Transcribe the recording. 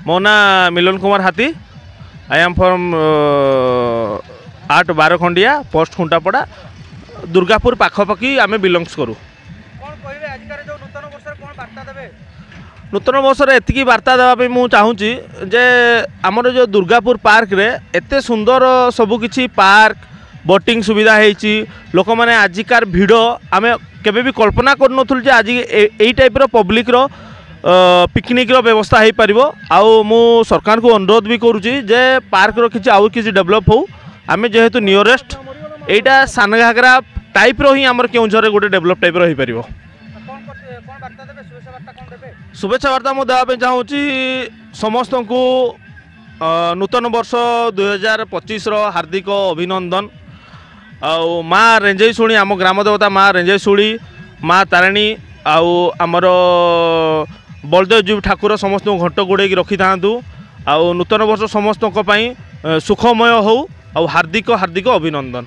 मो ना Milan Kumar Hathi. I am from at Barkhandia post Khuntapada Durgapur Pakhpakhi आम बिलंगस करूँ। नूतन वर्ष एति बार्ता देवाई मुझे चाहूँगी जे आमर जो दुर्गापुर पार्क रे एते सुंदर सबुकिछि पार्क बोटिंग सुविधा होती लोक मैंने आजिकार भिड़ आम केबे भी कल्पना करूँ जे आज यही टाइप पब्लिक रो पिकनिक रो व्यवस्था हो पार। मु सरकार को अनुरोध भी करुँची जे पार्क रो किछि आउ किछि डेवलप हो आम जेहेतु नियरेस्ट एटा सानघागरा टाइप रो ही आमर केउझर गोटे डेवलप टाइप रो हो पार। शुभेच्छा वार्ता मुझे देवाई चाहूँगी समस्त को नूतन वर्ष 2025 हार्दिक अभिनंदन। आउ माँ रेंजेशुणी आम ग्राम देवता माँ रेंजेशुणी माँ तारिणी आमर बलदेव जीव ठाकुर समस्त घंट गोड़े रखी था। आउ नूतन वर्ष समस्त सुखमय हो हार्दिक हार्दिक अभिनंदन।